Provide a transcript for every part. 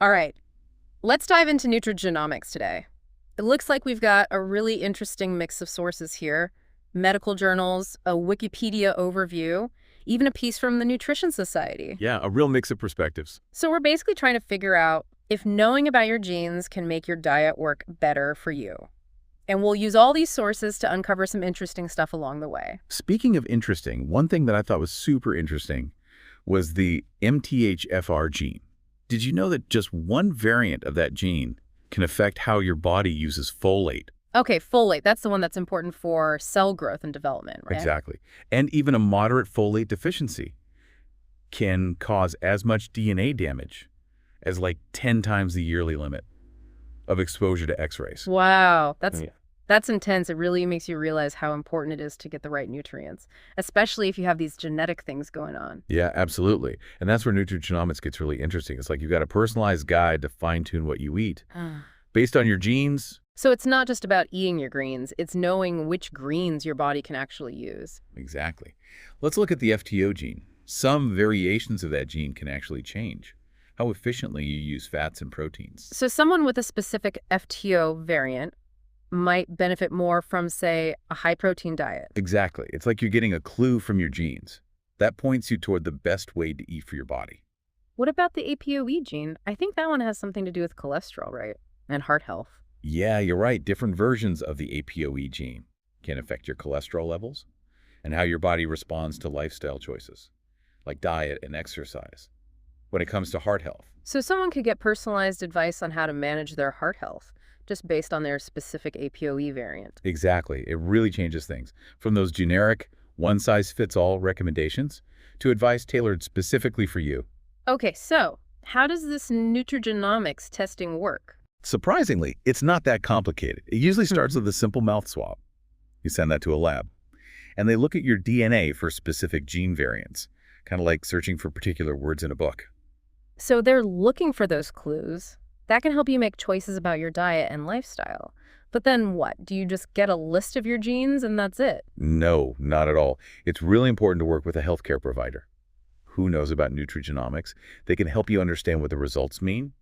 All right, let's dive into nutrigenomics today. It looks like we've got a really interesting mix of sources here. Medical journals, a Wikipedia overview, even a piece from the Nutrition Society. Yeah, a real mix of perspectives. So we're basically trying to figure out if knowing about your genes can make your diet work better for you. And we'll use all these sources to uncover some interesting stuff along the way. Speaking of interesting, one thing that I thought was super interesting was the MTHFR gene. Did you know that just one variant of that gene can affect how your body uses folate? Okay, folate, that's the one that's important for cell growth and development, right? Exactly. And even a moderate folate deficiency can cause as much DNA damage as like 10 times the yearly limit of exposure to X-rays. Wow, Yeah. that's intense. It really makes you realize how important it is to get the right nutrients, especially if you have these genetic things going on. Yeah, absolutely. And that's where nutrigenomics gets really interesting. It's like you've got a personalized guide to fine-tune what you eat based on your genes. So it's not just about eating your greens, it's knowing which greens your body can actually use. Exactly. Let's look at the FTO gene. Some variations of that gene can actually change how efficiently you use fats and proteins. So someone with a specific FTO variant might benefit more from, say, a high-protein diet. Exactly. It's like you're getting a clue from your genes. That points you toward the best way to eat for your body. What about the APOE gene? I think that one has something to do with cholesterol, right? And heart health. Yeah, you're right. Different versions of the APOE gene can affect your cholesterol levels and how your body responds to lifestyle choices, like diet and exercise, when it comes to heart health. So someone could get personalized advice on how to manage their heart health, just based on their specific APOE variant. Exactly. It really changes things. From those generic, one-size-fits-all recommendations to advice tailored specifically for you. Okay, so how does this nutrigenomics testing work? Surprisingly, it's not that complicated. It usually starts with a simple mouth swab. You send that to a lab, and they look at your DNA for specific gene variants, kind of like searching for particular words in a book. So they're looking for those clues. That can help you make choices about your diet and lifestyle. But then what? Do you just get a list of your genes and that's it? No, not at all. It's really important to work with a healthcare provider who knows about nutrigenomics. They can help you understand what the results mean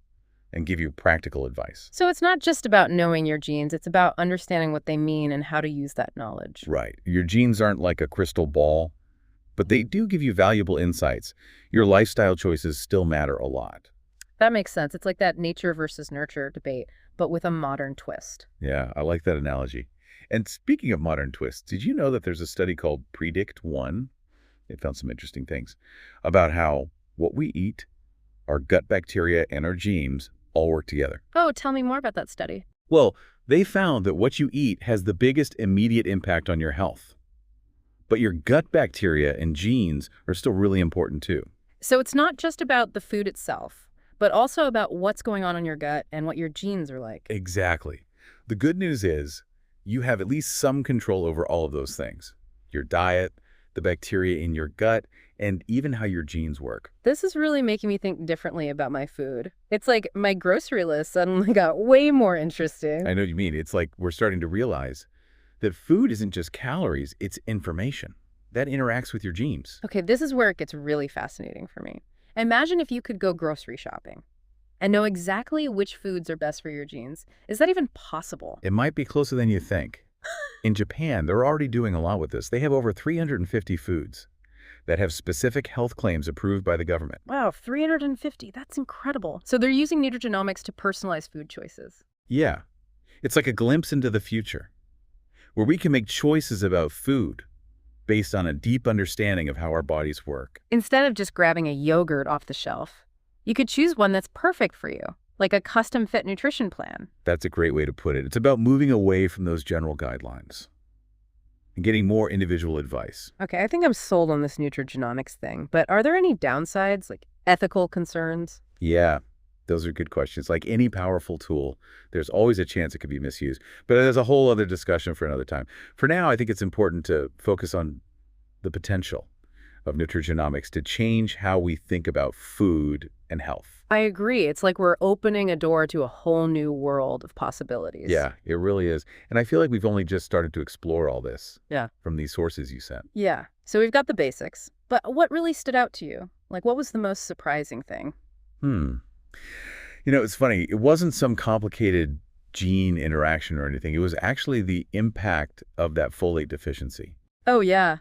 and give you practical advice. So it's not just about knowing your genes, it's about understanding what they mean and how to use that knowledge. Right. Your genes aren't like a crystal ball, but they do give you valuable insights. Your lifestyle choices still matter a lot. That makes sense. It's like that nature versus nurture debate, but with a modern twist. Yeah, I like that analogy. And speaking of modern twists, did you know that there's a study called Predict One? They found some interesting things about how what we eat, our gut bacteria, and our genes all work together. Oh, tell me more about that study. Well, they found that what you eat has the biggest immediate impact on your health. But your gut bacteria and genes are still really important too. So it's not just about the food itself, but also about what's going on in your gut and what your genes are like. Exactly. The good news is you have at least some control over all of those things. Your diet, the bacteria in your gut, and even how your genes work. This is really making me think differently about my food. It's like my grocery list suddenly got way more interesting. I know what you mean. It's like we're starting to realize that food isn't just calories, it's information that interacts with your genes. Okay, this is where it gets really fascinating for me. Imagine if you could go grocery shopping and know exactly which foods are best for your genes. Is that even possible? It might be closer than you think. In Japan, they're already doing a lot with this. They have over 350 foods that have specific health claims approved by the government. Wow, 350. That's incredible. So they're using nutrigenomics to personalize food choices. Yeah, it's like a glimpse into the future, where we can make choices about food based on a deep understanding of how our bodies work. Instead of just grabbing a yogurt off the shelf, you could choose one that's perfect for you, like a custom-fit nutrition plan. That's a great way to put it. It's about moving away from those general guidelines and getting more individual advice. Okay, I think I'm sold on this nutrigenomics thing, but are there any downsides, like ethical concerns? Yeah, those are good questions. Like any powerful tool, there's always a chance it could be misused. But there's a whole other discussion for another time. For now, I think it's important to focus on the potential of nutrigenomics to change how we think about food and health. I agree. It's like we're opening a door to a whole new world of possibilities. Yeah, it really is. And I feel like we've only just started to explore all this from these sources you sent. Yeah. So we've got the basics. But what really stood out to you? Like, what was the most surprising thing? It's funny. It wasn't some complicated gene interaction or anything. It was actually the impact of that folate deficiency. Oh, yeah.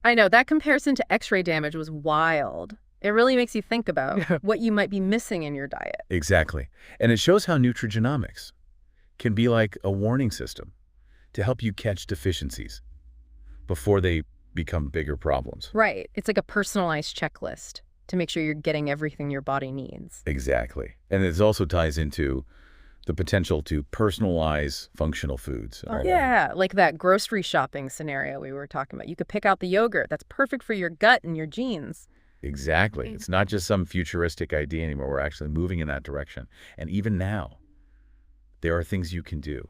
I know. That comparison to X-ray damage was wild. It really makes you think about what you might be missing in your diet. Exactly. And it shows how nutrigenomics can be like a warning system to help you catch deficiencies before they become bigger problems. Right. It's like a personalized checklist to make sure you're getting everything your body needs. Exactly. And it also ties into the potential to personalize functional foods. Oh, yeah, like that grocery shopping scenario we were talking about. You could pick out the yogurt that's perfect for your gut and your genes. Exactly. It's not just some futuristic idea anymore. We're actually moving in that direction. And even now, there are things you can do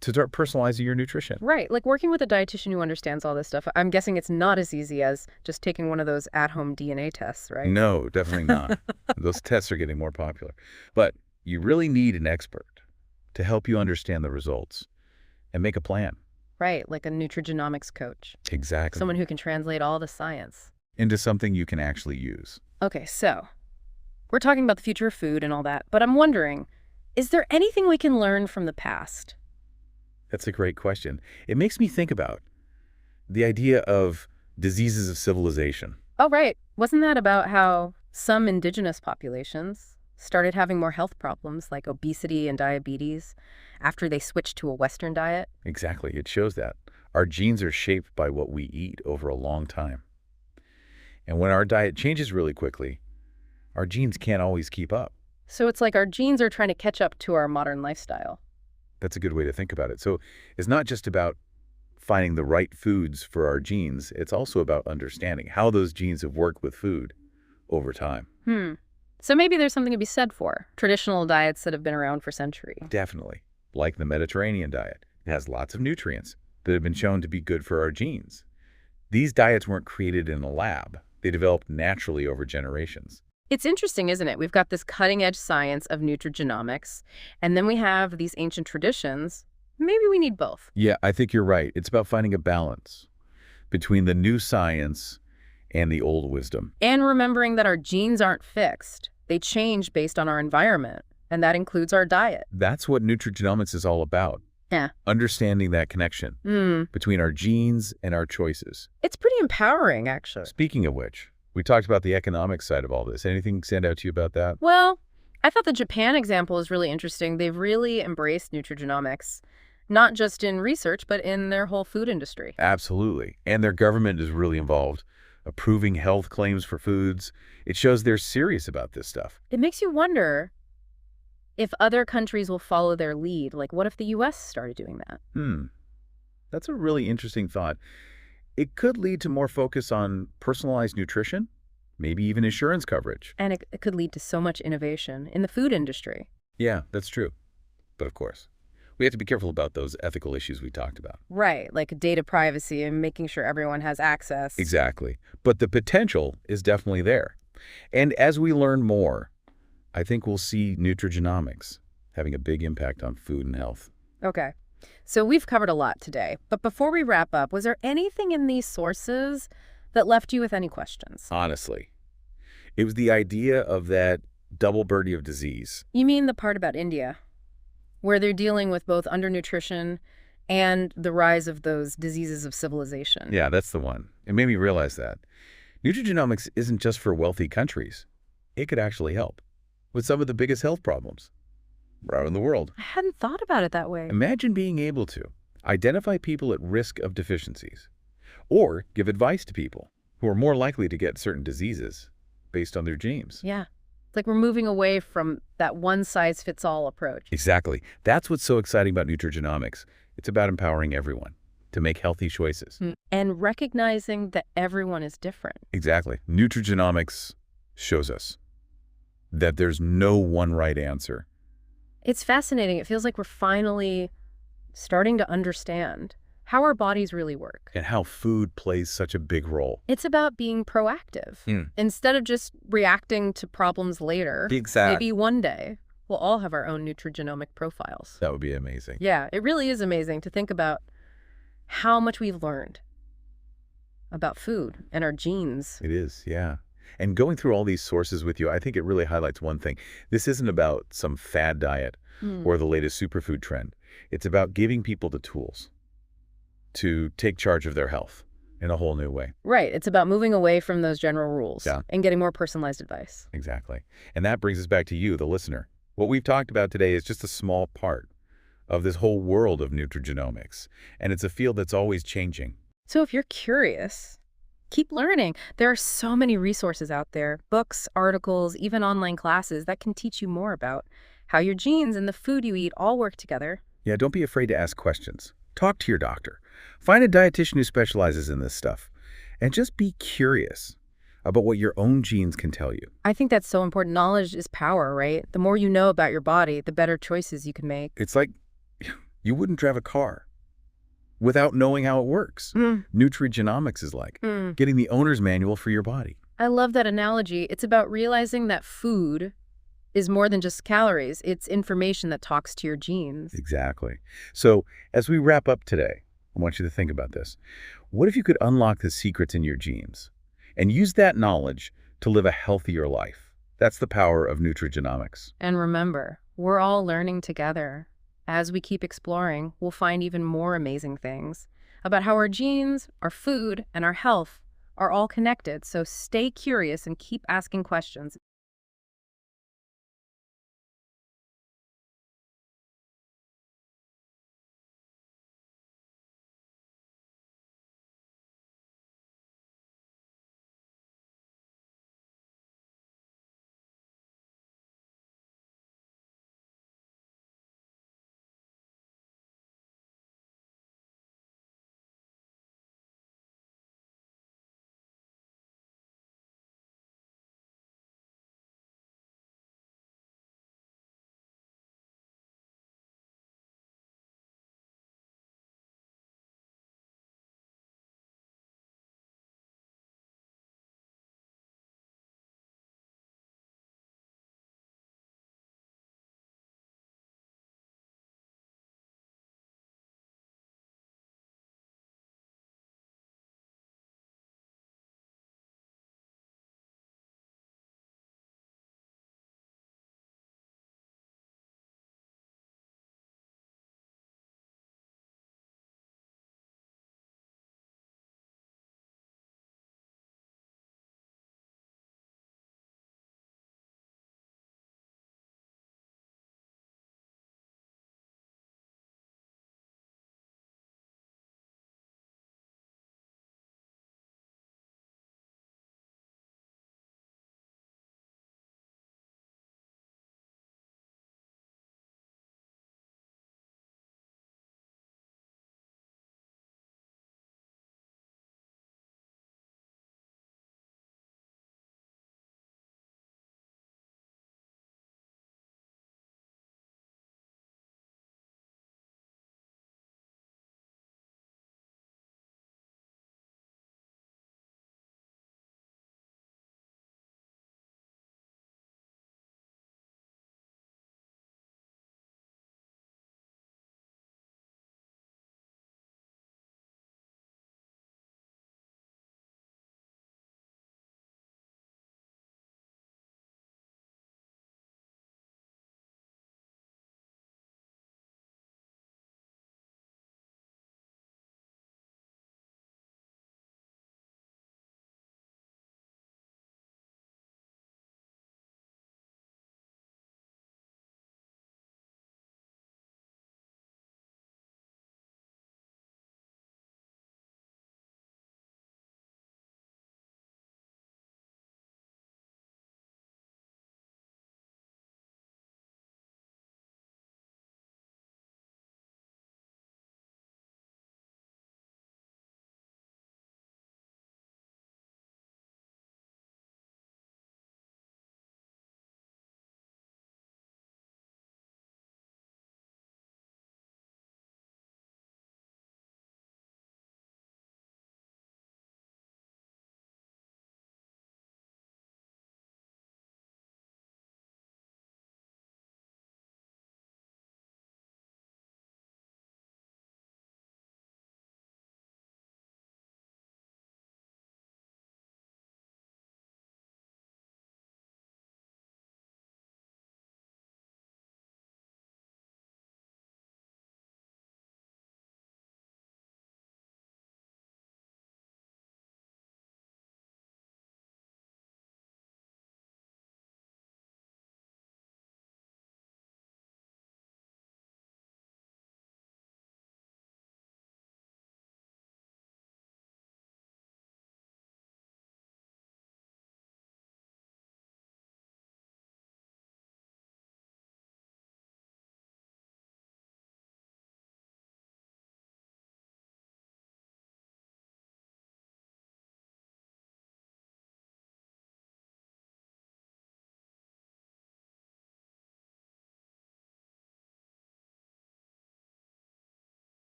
to start personalizing your nutrition. Right, like working with a dietitian who understands all this stuff. I'm guessing it's not as easy as just taking one of those at-home DNA tests, right? No, definitely not. Those tests are getting more popular. But you really need an expert to help you understand the results and make a plan. Right, like a nutrigenomics coach. Exactly. Someone who can translate all the science into something you can actually use. Okay, so we're talking about the future of food and all that, but I'm wondering, is there anything we can learn from the past? That's a great question. It makes me think about the idea of diseases of civilization. Oh, right. Wasn't that about how some indigenous populations started having more health problems like obesity and diabetes after they switched to a Western diet? Exactly. It shows that. Our genes are shaped by what we eat over a long time. And when our diet changes really quickly, our genes can't always keep up. So it's like our genes are trying to catch up to our modern lifestyle. That's a good way to think about it. So it's not just about finding the right foods for our genes. It's also about understanding how those genes have worked with food over time. So maybe there's something to be said for traditional diets that have been around for centuries. Definitely. Like the Mediterranean diet. It has lots of nutrients that have been shown to be good for our genes. These diets weren't created in a lab. They developed naturally over generations. It's interesting, isn't it? We've got this cutting-edge science of nutrigenomics, and then we have these ancient traditions. Maybe we need both. Yeah, I think you're right. It's about finding a balance between the new science and the old wisdom. And remembering that our genes aren't fixed. They change based on our environment, and that includes our diet. That's what nutrigenomics is all about. Yeah. Understanding that connection between our genes and our choices. It's pretty empowering, actually. Speaking of which, we talked about the economic side of all this. Anything stand out to you about that? Well, I thought the Japan example is really interesting. They've really embraced nutrigenomics, not just in research, but in their whole food industry. Absolutely. And their government is really involved, approving health claims for foods. It shows they're serious about this stuff. It makes you wonder if other countries will follow their lead. Like, what if the U.S. started doing that? That's a really interesting thought. It could lead to more focus on personalized nutrition, maybe even insurance coverage. And it could lead to so much innovation in the food industry. Yeah, that's true. But of course, we have to be careful about those ethical issues we talked about. Right, like data privacy and making sure everyone has access. Exactly. But the potential is definitely there. And as we learn more, I think we'll see nutrigenomics having a big impact on food and health. Okay. So we've covered a lot today, but before we wrap up, was there anything in these sources that left you with any questions? Honestly, it was the idea of that double birdie of disease. You mean the part about India, where they're dealing with both undernutrition and the rise of those diseases of civilization? Yeah, that's the one. It made me realize that. Nutrigenomics isn't just for wealthy countries. It could actually help with some of the biggest health problems around the world. I hadn't thought about it that way. Imagine being able to identify people at risk of deficiencies or give advice to people who are more likely to get certain diseases based on their genes. Yeah. It's like we're moving away from that one-size-fits-all approach. Exactly. That's what's so exciting about nutrigenomics. It's about empowering everyone to make healthy choices. And recognizing that everyone is different. Exactly. Nutrigenomics shows us that there's no one right answer. It's fascinating. It feels like we're finally starting to understand how our bodies really work. And how food plays such a big role. It's about being proactive. Instead of just reacting to problems later, maybe one day we'll all have our own nutrigenomic profiles. That would be amazing. Yeah, it really is amazing to think about how much we've learned about food and our genes. It is, yeah. And going through all these sources with you, I think it really highlights one thing. This isn't about some fad diet Hmm. or the latest superfood trend. It's about giving people the tools to take charge of their health in a whole new way. Right. It's about moving away from those general rules Yeah. and getting more personalized advice. Exactly. And that brings us back to you, the listener. What we've talked about today is just a small part of this whole world of nutrigenomics, and it's a field that's always changing. So if you're curious, keep learning. There are so many resources out there, books, articles, even online classes that can teach you more about how your genes and the food you eat all work together. Yeah, don't be afraid to ask questions. Talk to your doctor. Find a dietitian who specializes in this stuff. And just be curious about what your own genes can tell you. I think that's so important. Knowledge is power, right? The more you know about your body, the better choices you can make. It's like you wouldn't drive a car without knowing how it works. Mm. Nutrigenomics is like Mm. getting the owner's manual for your body. I love that analogy. It's about realizing that food is more than just calories. It's information that talks to your genes. Exactly. So as we wrap up today, I want you to think about this. What if you could unlock the secrets in your genes and use that knowledge to live a healthier life? That's the power of nutrigenomics. And remember, we're all learning together. As we keep exploring, we'll find even more amazing things about how our genes, our food, and our health are all connected. So stay curious and keep asking questions.